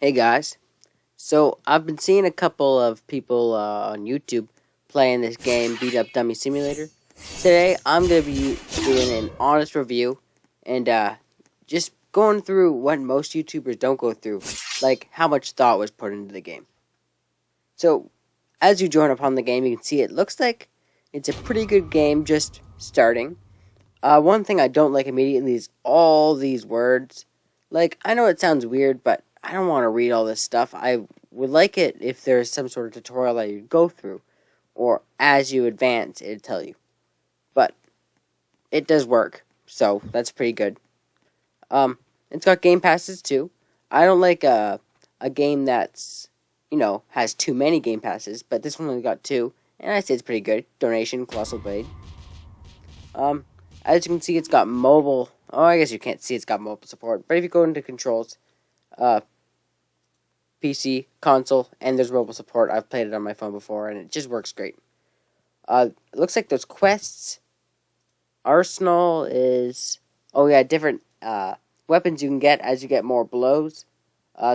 Hey guys, so I've been seeing a couple of people on YouTube playing this game, Beat Up Dummy Simulator. Today I'm going to be doing an honest review and just going through what most YouTubers don't go through, like how much thought was put into the game. So, as you join upon the game, you can see it looks like it's a pretty good game just starting. One thing I don't like immediately is all these words. Like, I know it sounds weird, but I don't want to read all this stuff. I would like it if there's some sort of tutorial that you go through, or as you advance, it'd tell you. But it does work, so that's pretty good. It's got game passes too. I don't like a game that's has too many game passes, but this one only got two, and I say it's pretty good. Donation, Colossal Blade. As you can see, it's got mobile. Oh, I guess you can't see it's got mobile support. But if you go into controls, PC, console, and there's mobile support. I've played it on my phone before, and it just works great. It looks like there's quests. Arsenal is... Oh, yeah, different weapons you can get as you get more blows.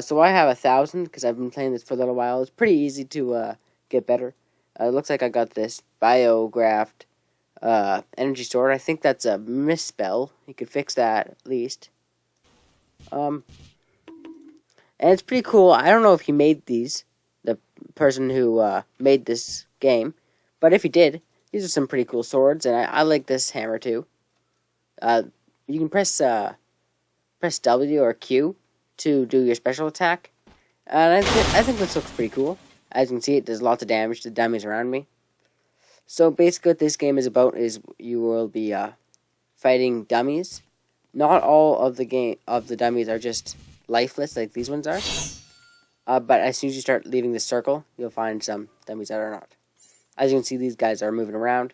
So I have 1,000, because I've been playing this for a little while. It's pretty easy to get better. It looks like I got this biographed energy sword. I think that's a misspell. You could fix that at least. And it's pretty cool. I don't know if he made these, the person who made this game, but if he did, these are some pretty cool swords, and I like this hammer too. You can press W or Q to do your special attack, and I think this looks pretty cool. As you can see, it does lots of damage to the dummies around me. So basically what this game is about is you will be fighting dummies. Not all of the dummies are just lifeless like these ones are. But as soon as you start leaving the circle, you'll find some dummies that are not. As you can see, these guys are moving around,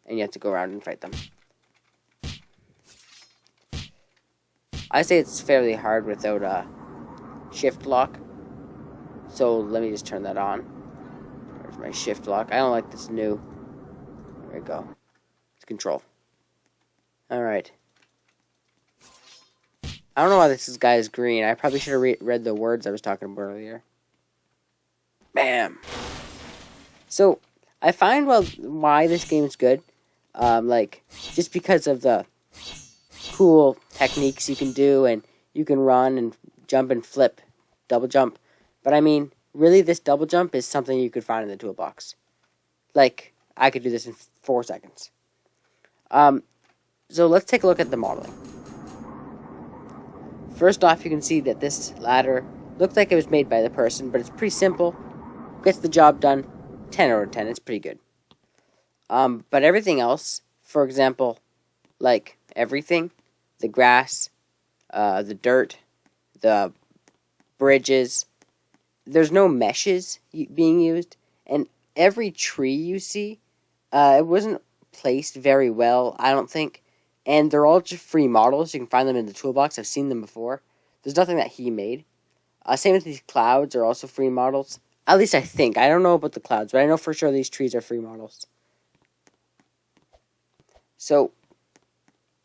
and you have to go around and fight them. I say it's fairly hard without shift lock. So let me just turn that on. There's my shift lock. I don't like this new. There we go. It's control. Alright. I don't know why this guy is green. I probably should have read the words I was talking about earlier. Bam! So, I find why this game is good. Just because of the cool techniques you can do, and you can run and jump and flip. Double jump. But I mean, really this double jump is something you could find in the toolbox. Like, I could do this in 4 seconds. So let's take a look at the modeling. First off, you can see that this ladder looks like it was made by the person, but it's pretty simple. Gets the job done. 10 out of 10. It's pretty good. But everything else, for example, like everything, the grass, the dirt, the bridges, there's no meshes being used, and every tree you see, it wasn't placed very well, I don't think. And they're all just free models. You can find them in the toolbox. I've seen them before. There's nothing that he made. Same with these clouds are also free models. At least I think. I don't know about the clouds, but I know for sure these trees are free models. So,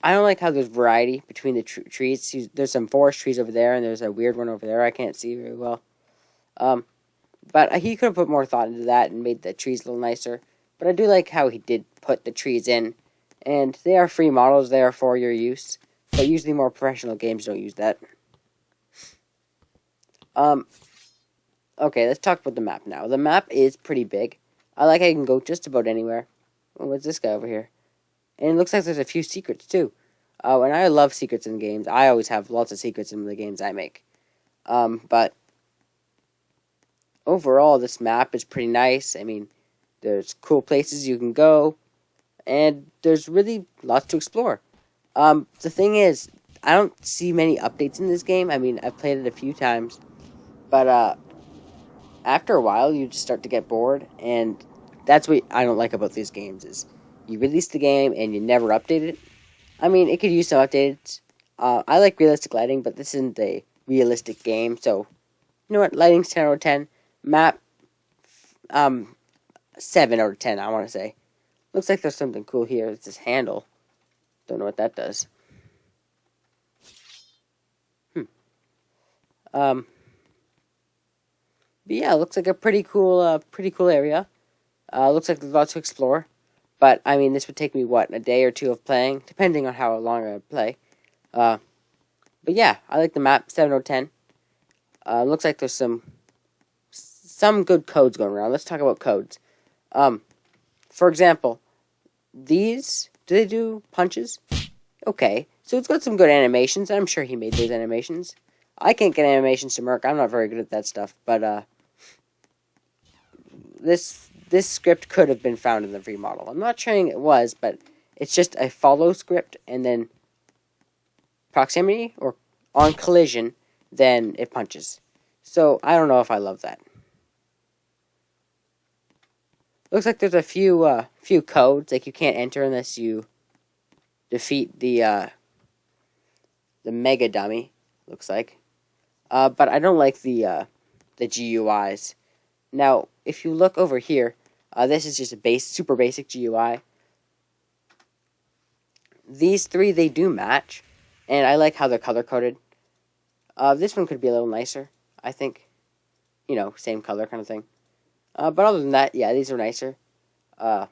I don't like how there's variety between the trees. There's some forest trees over there, and there's a weird one over there I can't see very well. But he could have put more thought into that and made the trees a little nicer. But I do like how he did put the trees in. And they are free models, they are for your use. But usually more professional games don't use that. Okay, let's talk about the map now. The map is pretty big. I like how you can go just about anywhere. Oh, what's this guy over here? And it looks like there's a few secrets, too. And I love secrets in games. I always have lots of secrets in the games I make. But overall, this map is pretty nice. I mean, there's cool places you can go. And there's really lots to explore. The thing is, I don't see many updates in this game. I mean, I've played it a few times. But, after a while, you just start to get bored. And that's what I don't like about these games, is you release the game and you never update it. I mean, it could use some updates. I like realistic lighting, but this isn't a realistic game. So, you know what? Lighting's 10 out of 10. Map, 7 out of 10, I want to say. Looks like there's something cool here. It's this handle. Don't know what that does. But yeah, it looks like a pretty cool area. Looks like there's lots to explore. But, I mean, this would take me, what, a day or two of playing, depending on how long I play. But yeah, I like the map, 7 out of 10. Looks like there's some good codes going around. Let's talk about codes. For example, these, do they do punches? Okay, so it's got some good animations. I'm sure he made those animations. I can't get animations to work. I'm not very good at that stuff, but this script could have been found in the free model. I'm not saying it was, but it's just a follow script, and then proximity or on collision, then it punches. So I don't know if I love that. Looks like there's a few codes like you can't enter unless you defeat the mega dummy. Looks like, but I don't like the GUIs. Now, if you look over here, this is just a super basic GUI. These three, they do match, and I like how they're color-coded. This one could be a little nicer, I think. You know, same color kind of thing. But other than that, yeah, these are nicer. But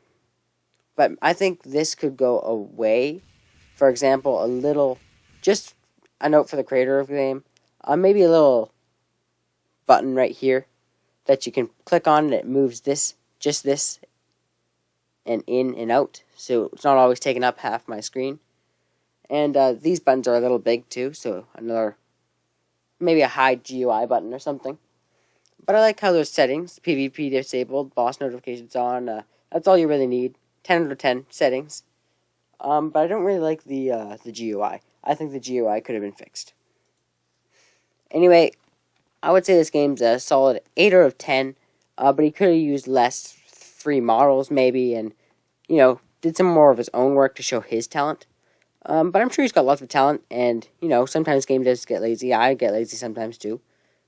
I think this could go away. For example, just a note for the creator of the game, maybe a little button right here that you can click on and it moves this, and in and out, so it's not always taking up half my screen. And these buttons are a little big too, so maybe a hide GUI button or something. But I like how there's settings, PvP disabled, boss notifications on, that's all you really need, 10 out of 10 settings. But I don't really like the GUI. I think the GUI could have been fixed. Anyway, I would say this game's a solid 8 out of 10, but he could have used less free models, maybe, and, you know, did some more of his own work to show his talent. But I'm sure he's got lots of talent, and, you know, sometimes game does get lazy. I get lazy sometimes, too.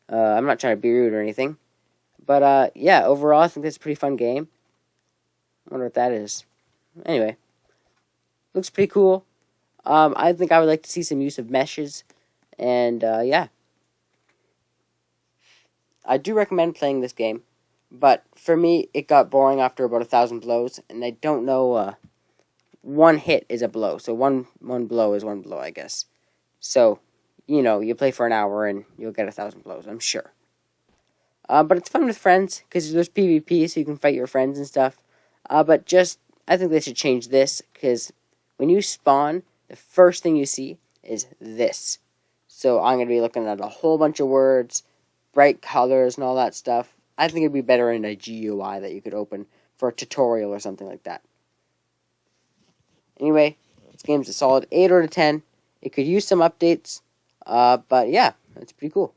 I'm not trying to be rude or anything. But, yeah, overall, I think this is a pretty fun game. I wonder what that is. Anyway, looks pretty cool. I think I would like to see some use of meshes, and, yeah. I do recommend playing this game, but for me, it got boring after about 1,000 blows, and I don't know, one hit is a blow, so one blow is one blow, I guess. So, you know, you play for an hour, and you'll get 1,000 blows, I'm sure. But it's fun with friends, because there's PvP, so you can fight your friends and stuff. But I think they should change this, because when you spawn, the first thing you see is this. So I'm going to be looking at a whole bunch of words, bright colors, and all that stuff. I think it'd be better in a GUI that you could open for a tutorial or something like that. Anyway, this game's a solid 8 out of 10. It could use some updates, but yeah, it's pretty cool.